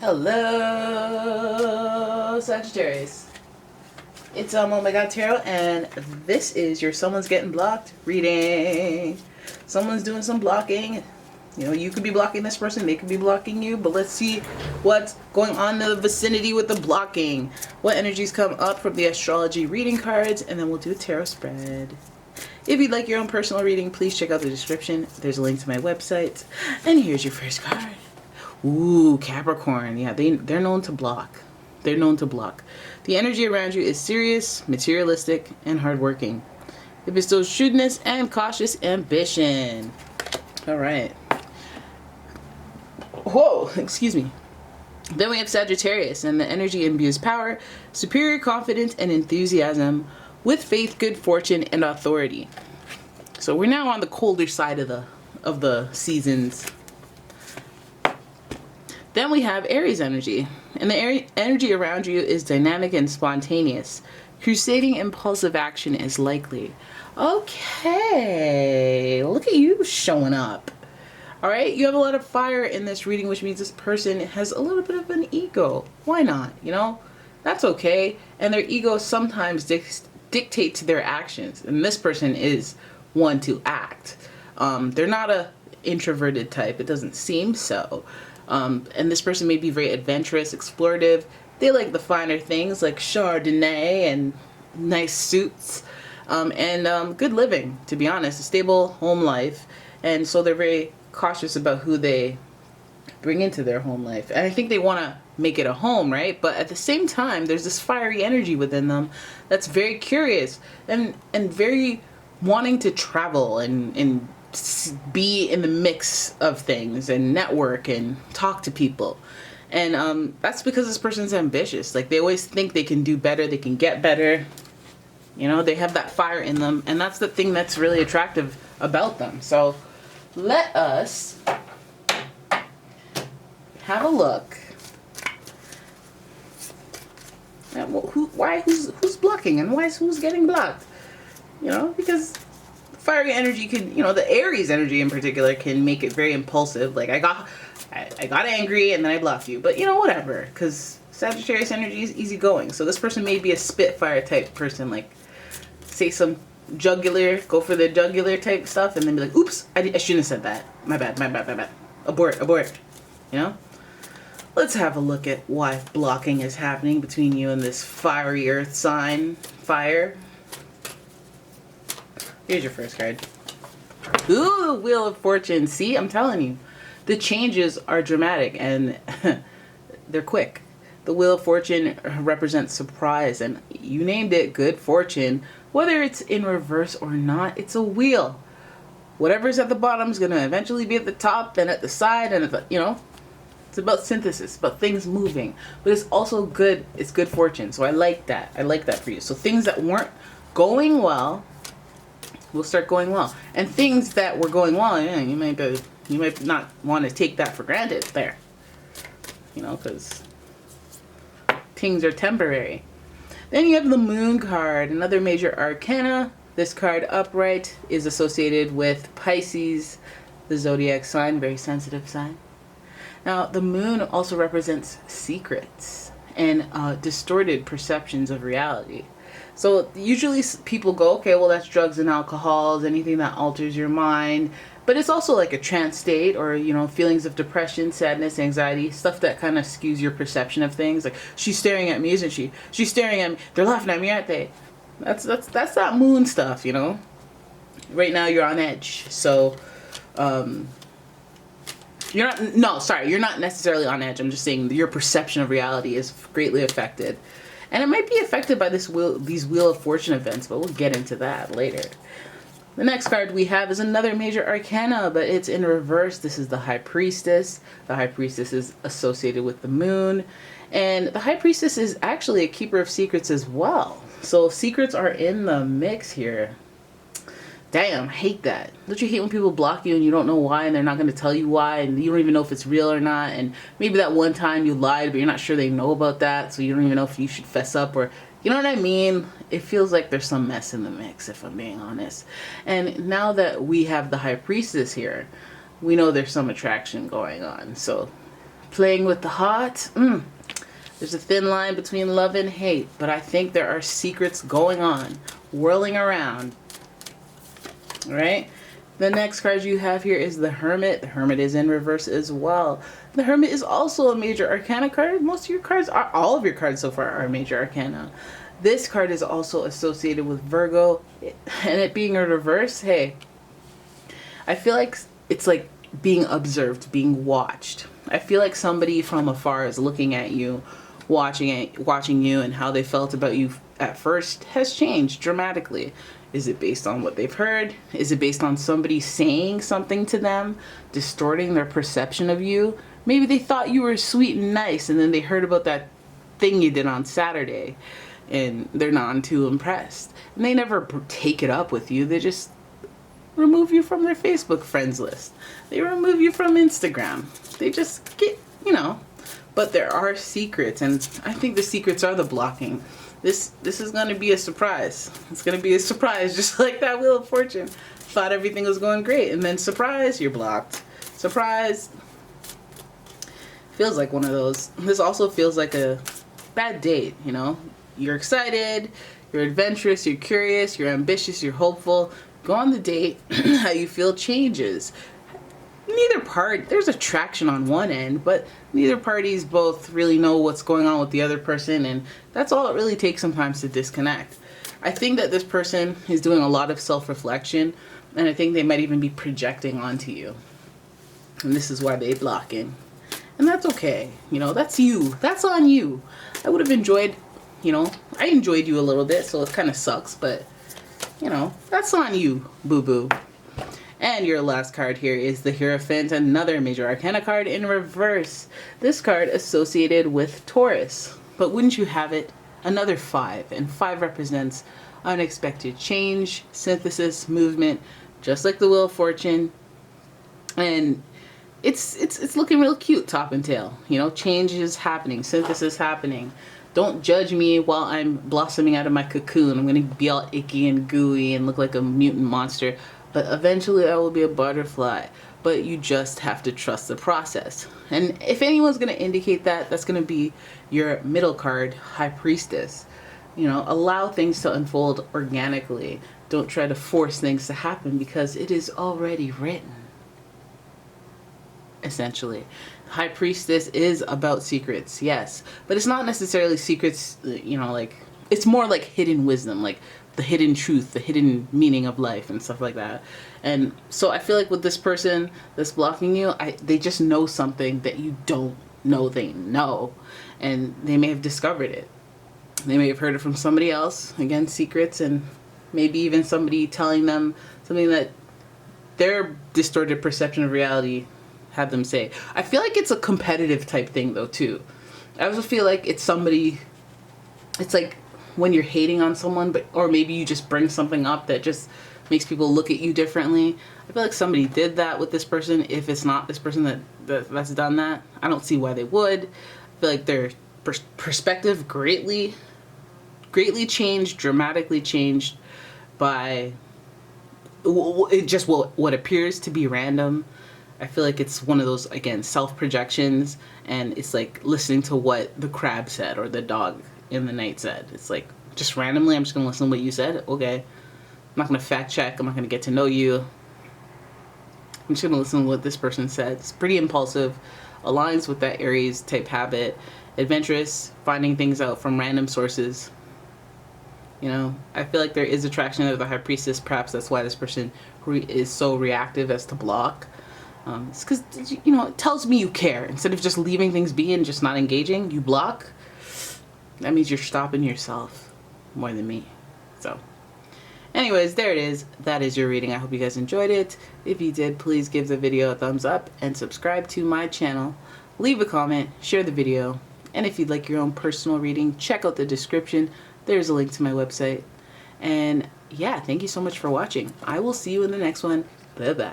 Hello, Sagittarius. It's umomgtarot, and this is your someone's getting blocked reading. Someone's doing some blocking. You know, you could be blocking this person, they could be blocking you, but let's see what's going on in the vicinity with the blocking. What energies come up from the astrology reading cards, and then we'll do a tarot spread. If you'd like your own personal reading, please check out the description. There's a link to my website. And here's your first card. Ooh, Capricorn. Yeah, they're known to block. They're known to block. The energy around you is serious, materialistic, and hardworking. It bestows shrewdness and cautious ambition. All right. Whoa, excuse me. Then we have Sagittarius, and the energy imbues power, superior confidence, and enthusiasm with faith, good fortune, and authority. So we're now on the colder side of the seasons. Then we have Aries energy, and the energy around you is dynamic and spontaneous. Crusading impulsive action is likely. Okay, look at you showing up. All right, you have a lot of fire in this reading, which means this person has a little bit of an ego. Why not? You know, that's okay. And their ego sometimes dictates their actions, and this person is one to act. They're not a introverted type. It doesn't seem so. And this person may be very adventurous, explorative. They like the finer things like Chardonnay and nice suits, and good living, to be honest, a stable home life. And so they're very cautious about who they bring into their home life. And I think they want to make it a home, right? But at the same time, there's this fiery energy within them that's very curious and very wanting to travel and be in the mix of things and network and talk to people. And that's because this person's ambitious. Like, they always think they can do better, they can get better. You know, they have that fire in them, and that's the thing that's really attractive about them. So let us have a look at who's blocking and who's getting blocked. You know, because fiery energy can, you know, the Aries energy in particular can make it very impulsive. Like, I got angry and then I blocked you, but you know, whatever, because Sagittarius energy is easygoing. So this person may be a spitfire type person, like say some jugular, go for the jugular type stuff, and then be like, oops, I shouldn't have said that. My bad. Abort. You know? Let's have a look at why blocking is happening between you and this fiery earth sign, fire. Here's your first card. Ooh, Wheel of Fortune. See, I'm telling you, the changes are dramatic and they're quick. The Wheel of Fortune represents surprise, and you named it, good fortune. Whether it's in reverse or not, it's a wheel. Whatever's at the bottom is going to eventually be at the top and at the side, and at the, you know, it's about synthesis, about things moving. But it's also good, it's good fortune. So I like that. I like that for you. So things that weren't going well will start going well. And things that were going well, yeah, you might not want to take that for granted there. You know, because things are temporary. Then you have the Moon card, another major arcana. This card upright is associated with Pisces, the zodiac sign, very sensitive sign. Now, the Moon also represents secrets and distorted perceptions of reality. So usually people go, okay, well, that's drugs and alcohol, anything that alters your mind. But it's also like a trance state, or, you know, feelings of depression, sadness, anxiety, stuff that kind of skews your perception of things. Like, she's staring at me, isn't she? She's staring at me. They're laughing at me, aren't they? That's that Moon stuff, you know? Right now you're on edge. So, you're not necessarily on edge. I'm just saying your perception of reality is greatly affected. And it might be affected by these Wheel of Fortune events, but we'll get into that later. The next card we have is another major arcana, but it's in reverse. This is the High Priestess. The High Priestess is associated with the Moon. And the High Priestess is actually a keeper of secrets as well. So secrets are in the mix here. Damn, I hate that. Don't you hate when people block you and you don't know why, and they're not going to tell you why, and you don't even know if it's real or not, and maybe that one time you lied, but you're not sure they know about that, so you don't even know if you should fess up, or, you know what I mean? It feels like there's some mess in the mix, if I'm being honest. And now that we have the High Priestess here, we know there's some attraction going on. So Playing with the heart. There's a thin line between love and hate, but I think there are secrets going on, whirling around. All right? The next card you have here is the Hermit. The Hermit is in reverse as well. The Hermit is also a major arcana card. Most of your cards are, all of your cards so far are major arcana. This card is also associated with Virgo, and it being in reverse, hey, I feel like it's like being observed, being watched. I feel like somebody from afar is looking at you, watching you, and how they felt about you at first has changed dramatically. Is it based on what they've heard? Is it based on somebody saying something to them, distorting their perception of you? Maybe they thought you were sweet and nice, and then they heard about that thing you did on Saturday, and they're not too impressed. And they never take it up with you. They just remove you from their Facebook friends list. They remove you from Instagram. They just get, But there are secrets, and I think the secrets are the blocking. This is going to be a surprise. It's going to be a surprise, just like that Wheel of Fortune. Thought everything was going great, and then surprise, you're blocked. Surprise. Feels like one of those. This also feels like a bad date, You're excited, you're adventurous, you're curious, you're ambitious, you're hopeful. Go on the date, how you feel changes. Neither party, there's attraction on one end, but neither parties both really know what's going on with the other person, and that's all it really takes sometimes to disconnect. I think that this person is doing a lot of self-reflection, and I think they might even be projecting onto you. And this is why they're blocking. And that's okay. That's you. That's on you. I would have enjoyed, I enjoyed you a little bit, so it kind of sucks, but, that's on you, boo-boo. And your last card here is the Hierophant, another major arcana card in reverse. This card associated with Taurus. But wouldn't you have it, another 5. And 5 represents unexpected change, synthesis, movement, just like the Wheel of Fortune. And it's looking real cute, top and tail. Change is happening, synthesis happening. Don't judge me while I'm blossoming out of my cocoon. I'm going to be all icky and gooey and look like a mutant monster. But eventually I will be a butterfly. But you just have to trust the process. And if anyone's going to indicate that, that's going to be your middle card, High Priestess. Allow things to unfold organically. Don't try to force things to happen because it is already written. Essentially. High Priestess is about secrets, yes. But it's not necessarily secrets, it's more like hidden wisdom, like the hidden truth, the hidden meaning of life and stuff like that. And so I feel like with this person that's blocking you, they just know something that you don't know they know. And they may have discovered it. They may have heard it from somebody else, again, secrets, and maybe even somebody telling them something that their distorted perception of reality had them say. I feel like it's a competitive type thing though too. I also feel like it's like when you're hating on someone, or maybe you just bring something up that just makes people look at you differently. I feel like somebody did that with this person. If it's not this person that's done that, I don't see why they would. I feel like their perspective greatly changed, dramatically changed by what appears to be random. I feel like it's one of those, again, self-projections, and it's like listening to what the crab said or the dog in the night said. It's like, just randomly, I'm just going to listen to what you said. Okay. I'm not going to fact check. I'm not going to get to know you. I'm just going to listen to what this person said. It's pretty impulsive, aligns with that Aries type habit, adventurous, finding things out from random sources. I feel like there is attraction of the High Priestess. Perhaps that's why this person is so reactive as to block. It's because, it tells me you care. Instead of just leaving things be and just not engaging, you block. That means you're stopping yourself more than me. So, anyways, there it is. That is your reading. I hope you guys enjoyed it. If you did, please give the video a thumbs up and subscribe to my channel. Leave a comment, share the video, and if you'd like your own personal reading, check out the description. There's a link to my website. And yeah, thank you so much for watching. I will see you in the next one. Bye-bye.